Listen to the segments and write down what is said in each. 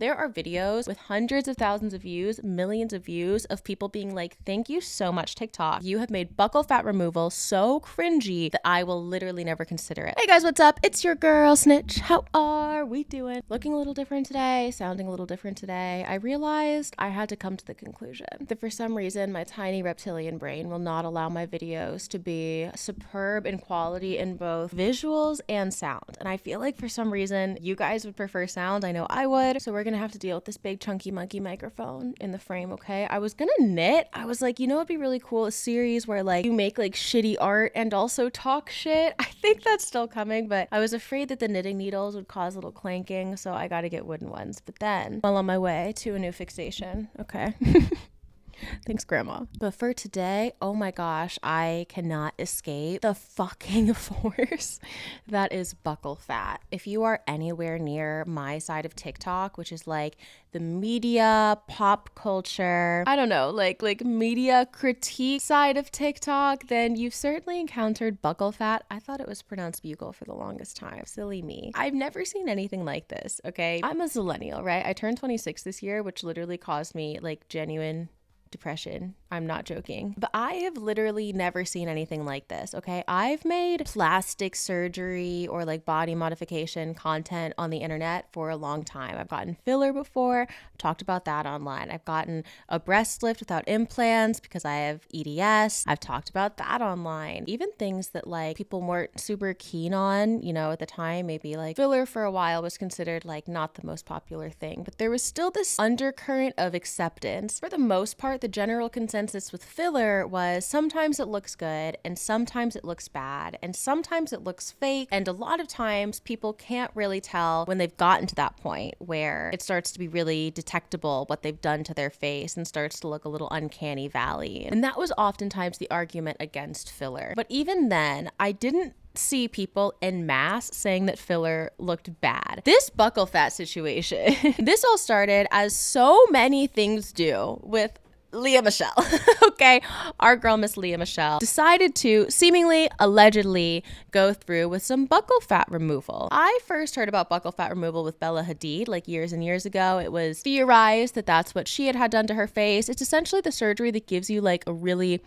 There are videos with hundreds of thousands of views, millions of views of people being like, thank you so much, TikTok. You have made buccal fat removal so cringy that I will literally never consider it. Hey guys, what's up? It's your girl, Snitch. How are we doing? Looking a little different today, sounding a little different today. I realized I had to come to the conclusion that for some reason, my tiny reptilian brain will not allow my videos to be superb in quality in both visuals and sound. And I feel like for some reason, you guys would prefer sound. I know I would. So we're gonna have to deal with this big chunky monkey microphone in the frame, okay? I was gonna knit. I was like, you know, it'd be really cool, a series where like you make like shitty art and also talk shit. I think that's still coming, but I was afraid that the knitting needles would cause a little clanking, so I gotta get wooden ones. But then, well on my way to a new fixation, okay? Thanks, Grandma. But for today, oh my gosh, I cannot escape the fucking force that is buccal fat. If you are anywhere near my side of TikTok, which is like the media, pop culture, I don't know, like media critique side of TikTok, then you've certainly encountered buccal fat. I thought it was pronounced buccal for the longest time. Silly me. I've never seen anything like this, okay? I'm a zillennial, right? I turned 26 this year, which literally caused me like genuine depression. I'm not joking. But I have literally never seen anything like this, okay? I've made plastic surgery or like body modification content on the internet for a long time. I've gotten filler before, talked about that online. I've gotten a breast lift without implants because I have EDS. I've talked about that online. Even things that like people weren't super keen on, you know, at the time, maybe like filler for a while was considered like not the most popular thing, but there was still this undercurrent of acceptance. For the most part, the general consensus with filler was sometimes it looks good and sometimes it looks bad and sometimes it looks fake, and a lot of times people can't really tell when they've gotten to that point where it starts to be really detectable what they've done to their face and starts to look a little uncanny valley. And that was oftentimes the argument against filler. But even then, I didn't see people en masse saying that filler looked bad. This buccal fat situation, this all started, as so many things do, with Leah Michelle, okay? Our girl, Miss Leah Michelle, decided to seemingly, allegedly, go through with some buccal fat removal. I first heard about buccal fat removal with Bella Hadid like years and years ago. It was theorized that that's what she had done to her face. It's essentially the surgery that gives you like a really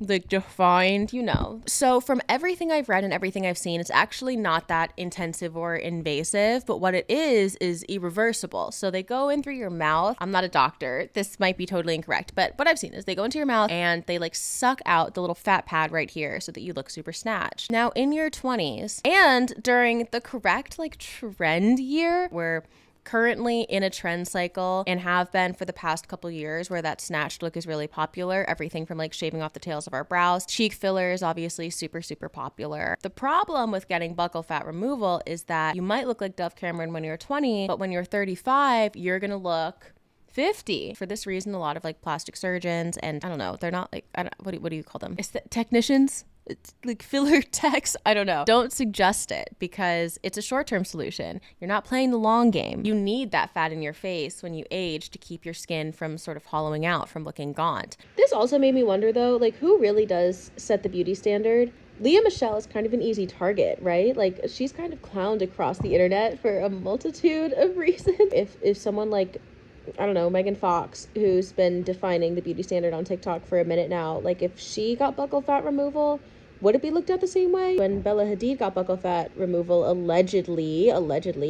like defined, you know. So from everything I've read and everything I've seen, it's actually not that intensive or invasive, but what it is irreversible. So they go in through your mouth. I'm not a doctor. This might be totally incorrect, but what I've seen is they go into your mouth and they like suck out the little fat pad right here so that you look super snatched. Now in your 20s and during the correct like trend year, where currently in a trend cycle and have been for the past couple years where that snatched look is really popular. Everything from like shaving off the tails of our brows. Cheek filler is obviously super, super popular. The problem with getting buccal fat removal is that you might look like Dove Cameron when you're 20, but when you're 35, you're gonna look 50. For this reason, a lot of like plastic surgeons and I don't know, they're not like, what do you call them? Technicians? It's like filler techs, I don't know. Don't suggest it because it's a short-term solution. You're not playing the long game. You need that fat in your face when you age to keep your skin from sort of hollowing out, from looking gaunt. This also made me wonder though, like who really does set the beauty standard? Leah Michelle is kind of an easy target, right? Like she's kind of clowned across the internet for a multitude of reasons. If someone like, I don't know, Megan Fox, who's been defining the beauty standard on TikTok for a minute now, like if she got buccal fat removal, would it be looked at the same way? When Bella Hadid got buccal fat removal, allegedly,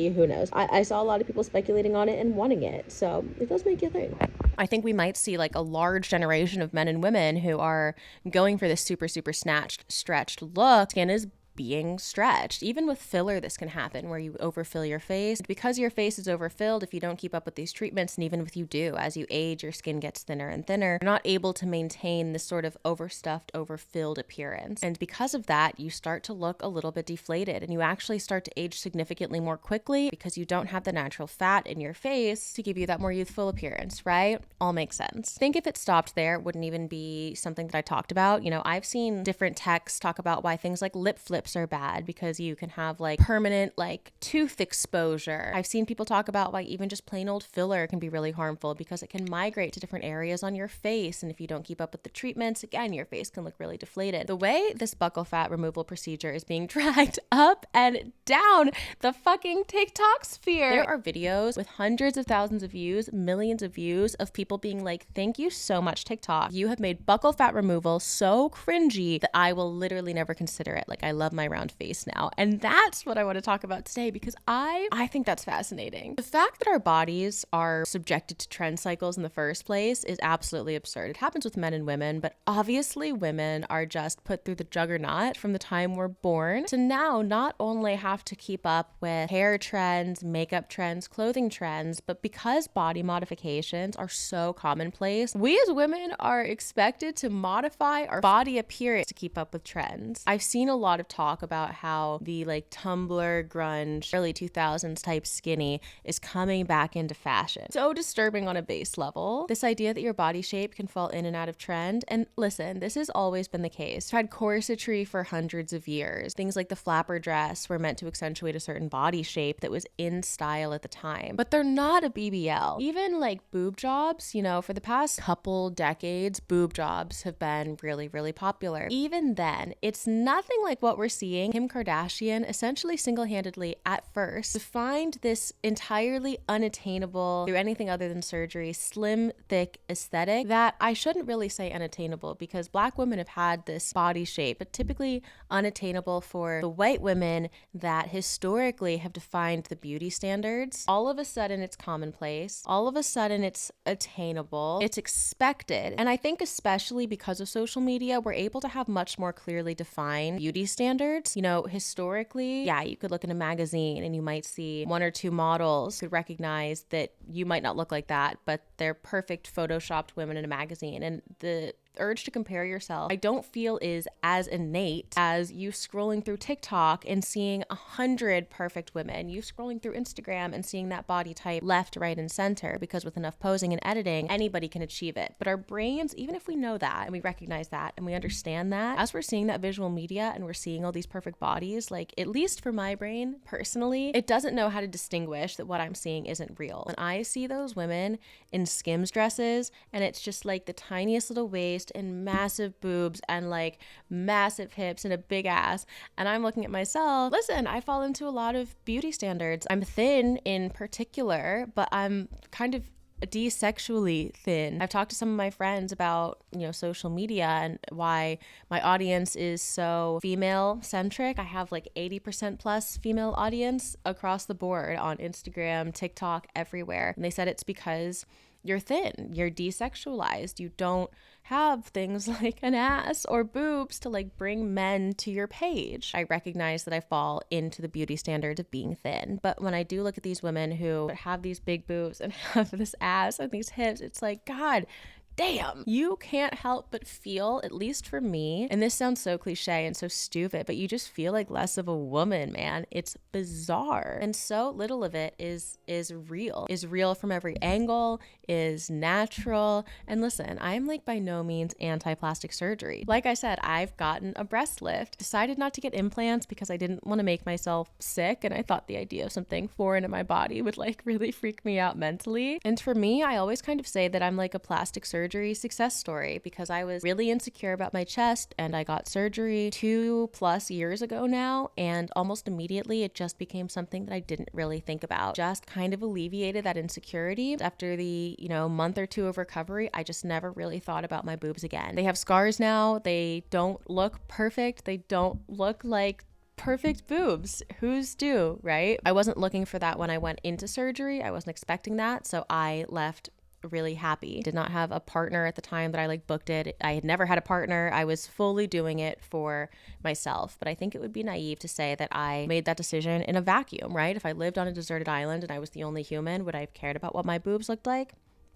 who knows? I saw a lot of people speculating on it and wanting it. So it does make you think. I think we might see like a large generation of men and women who are going for this super, super snatched, stretched look. Skin is being stretched. Even with filler, this can happen where you overfill your face. Because your face is overfilled, if you don't keep up with these treatments, and even if you do, as you age, your skin gets thinner and thinner. You're not able to maintain this sort of overstuffed, overfilled appearance. And because of that, you start to look a little bit deflated and you actually start to age significantly more quickly because you don't have the natural fat in your face to give you that more youthful appearance, right? All makes sense. I think if it stopped there, it wouldn't even be something that I talked about. You know, I've seen different texts talk about why things like lip flip lips are bad because you can have like permanent like tooth exposure. I've seen people talk about why even just plain old filler can be really harmful because it can migrate to different areas on your face. And if you don't keep up with the treatments, again, your face can look really deflated. The way this buccal fat removal procedure is being dragged up and down the fucking TikTok sphere. There are videos with hundreds of thousands of views, millions of views of people being like, thank you so much, TikTok. You have made buccal fat removal so cringy that I will literally never consider it. Like, I love my round face now. And that's what I want to talk about today because I think that's fascinating. The fact that our bodies are subjected to trend cycles in the first place is absolutely absurd. It happens with men and women, but obviously women are just put through the juggernaut from the time we're born to now not only have to keep up with hair trends, makeup trends, clothing trends, but because body modifications are so commonplace, we as women are expected to modify our body appearance to keep up with trends. I've seen a lot of talk about how the like Tumblr grunge early 2000s type skinny is coming back into fashion. So disturbing on a base level. This idea that your body shape can fall in and out of trend. And listen, this has always been the case. We've had corsetry for hundreds of years. Things like the flapper dress were meant to accentuate a certain body shape that was in style at the time, but they're not a BBL. Even like boob jobs, you know, for the past couple decades, boob jobs have been really, really popular. Even then, it's nothing like what we're seeing. Kim Kardashian essentially single-handedly at first defined this entirely unattainable through anything other than surgery, slim, thick aesthetic that I shouldn't really say unattainable because Black women have had this body shape, but typically unattainable for the white women that historically have defined the beauty standards. All of a sudden it's commonplace. All of a sudden it's attainable. It's expected. And I think especially because of social media, we're able to have much more clearly defined beauty standards. You know, historically, yeah, you could look in a magazine and you might see one or two models who recognize that you might not look like that, but they're perfect photoshopped women in a magazine. And the urge to compare yourself, I don't feel is as innate as you scrolling through TikTok and seeing 100 perfect women, you scrolling through Instagram and seeing that body type left, right, and center, because with enough posing and editing, anybody can achieve it. But our brains, even if we know that and we recognize that and we understand that, as we're seeing that visual media and we're seeing all these perfect bodies, like at least for my brain personally, it doesn't know how to distinguish that what I'm seeing isn't real. When I see those women in Skims dresses and it's just like the tiniest little waist and massive boobs and like massive hips and a big ass, and I'm looking at myself, listen, I fall into a lot of beauty standards. I'm thin in particular, but I'm kind of desexually thin. I've talked to some of my friends about, you know, social media and why my audience is so female centric. I have like 80% plus female audience across the board on Instagram, TikTok, everywhere. And they said it's because you're thin, you're desexualized, you don't have things like an ass or boobs to like bring men to your page. I recognize that I fall into the beauty standards of being thin, but when I do look at these women who have these big boobs and have this ass and these hips, it's like, God damn, you can't help but feel, at least for me, and this sounds so cliche and so stupid, but you just feel like less of a woman, man. It's bizarre. And so little of it is real from every angle, is natural. And listen, I'm like by no means anti-plastic surgery. Like I said, I've gotten a breast lift, decided not to get implants because I didn't want to make myself sick, and I thought the idea of something foreign in my body would like really freak me out mentally. And for me, I always kind of say that I'm like a plastic surgery success story because I was really insecure about my chest and I got surgery 2+ years ago now, and almost immediately it just became something that I didn't really think about. Just kind of alleviated that insecurity. After the, you know, month or two of recovery, I just never really thought about my boobs again. They have scars now. They don't look perfect. They don't look like perfect boobs. Whose do, right? I wasn't looking for that when I went into surgery. I wasn't expecting that. So I left really happy. Did not have a partner at the time that I like booked it. I had never had a partner. I was fully doing it for myself. But I think it would be naive to say that I made that decision in a vacuum, right? If I lived on a deserted island and I was the only human, would I have cared about what my boobs looked like?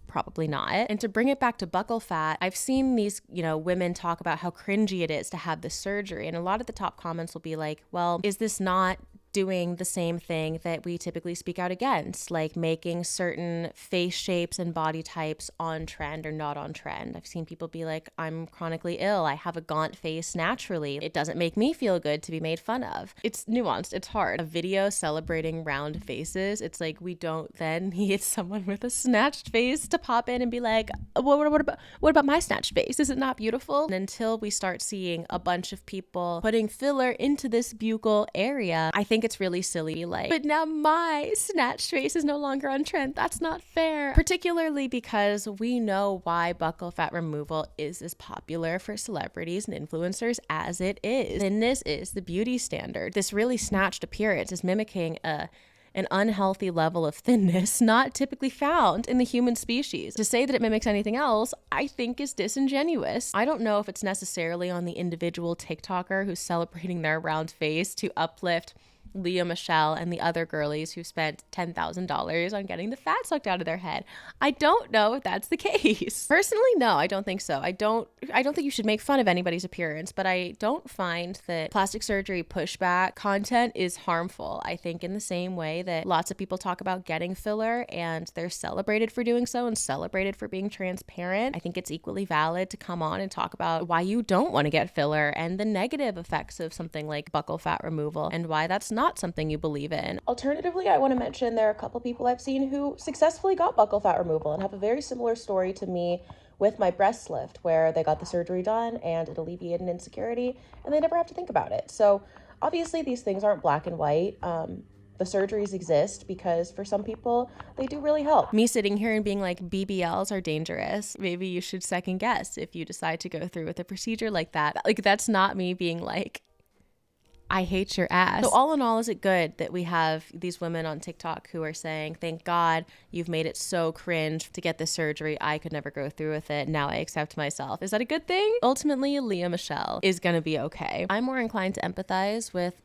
Probably not. And to bring it back to buccal fat, I've seen these, you know, women talk about how cringy it is to have this surgery. And a lot of the top comments will be like, well, is this not doing the same thing that we typically speak out against, like making certain face shapes and body types on trend or not on trend. I've seen people be like, I'm chronically ill, I have a gaunt face naturally, it doesn't make me feel good to be made fun of. It's nuanced, it's hard. A video celebrating round faces, it's like we don't then need someone with a snatched face to pop in and be like, what about my snatched face? Is it not beautiful? And until we start seeing a bunch of people putting filler into this buccal area, I think it's really silly. Like, but now my snatched face is no longer on trend. That's not fair. Particularly because we know why buccal fat removal is as popular for celebrities and influencers as it is. Thinness is the beauty standard. This really snatched appearance is mimicking an unhealthy level of thinness not typically found in the human species. To say that it mimics anything else, I think is disingenuous. I don't know if it's necessarily on the individual TikToker who's celebrating their round face to uplift Lea Michele and the other girlies who spent $10,000 on getting the fat sucked out of their head. I don't know if that's the case. Personally, no, I don't think so. I don't think you should make fun of anybody's appearance, but I don't find that plastic surgery pushback content is harmful. I think in the same way that lots of people talk about getting filler and they're celebrated for doing so and celebrated for being transparent, I think it's equally valid to come on and talk about why you don't want to get filler and the negative effects of something like buccal fat removal and why that's not something you believe in. Alternatively, I want to mention there are a couple people I've seen who successfully got buccal fat removal and have a very similar story to me with my breast lift, where they got the surgery done and it alleviated an insecurity and they never have to think about it. So obviously these things aren't black and white. The surgeries exist because for some people, they do really help. Me sitting here and being like, BBLs are dangerous. Maybe you should second guess if you decide to go through with a procedure like that. Like, that's not me being like, I hate your ass. So all in all, is it good that we have these women on TikTok who are saying, thank God you've made it so cringe to get this surgery. I could never go through with it. Now I accept myself. Is that a good thing? Ultimately, Lea Michele is going to be okay. I'm more inclined to empathize with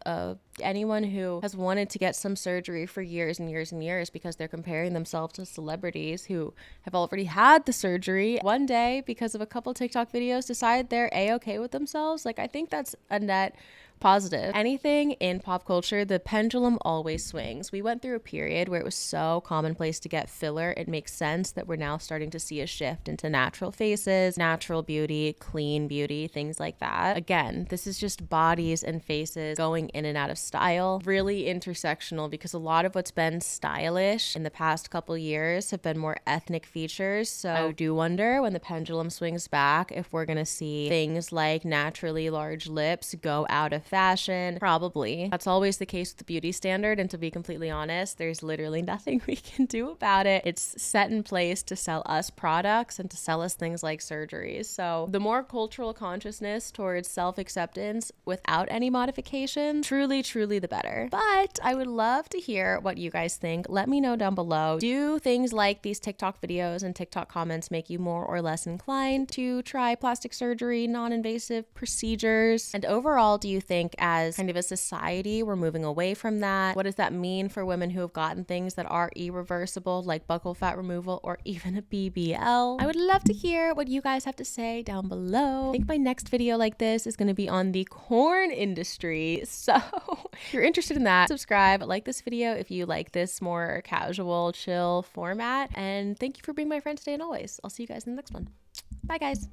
anyone who has wanted to get some surgery for years and years and years because they're comparing themselves to celebrities who have already had the surgery. One day, because of a couple TikTok videos, decide they're A-okay with themselves. Like, I think that's a net positive. Anything in pop culture, the pendulum always swings. We went through a period where it was so commonplace to get filler. It makes sense that we're now starting to see a shift into natural faces, natural beauty, clean beauty, things like that. Again, this is just bodies and faces going in and out of style. Really intersectional, because a lot of what's been stylish in the past couple years have been more ethnic features. So I do wonder when the pendulum swings back if we're gonna see things like naturally large lips go out of fashion. Probably. That's always the case with the beauty standard, and to be completely honest, there's literally nothing we can do about it. It's set in place to sell us products and to sell us things like surgeries. So the more cultural consciousness towards self-acceptance without any modification, truly the better. But I would love to hear what you guys think. Let me know down below. Do things like these TikTok videos and TikTok comments make you more or less inclined to try plastic surgery, non-invasive procedures? And overall, do you think as kind of a society we're moving away from that? What does that mean for women who have gotten things that are irreversible, like buccal fat removal or even a BBL? I would love to hear what you guys have to say down below. I think my next video like this is going to be on the corn industry. So if you're interested in that, subscribe, like this video if you like this more casual, chill format. And thank you for being my friend today and always. I'll see you guys in the next one. Bye, guys.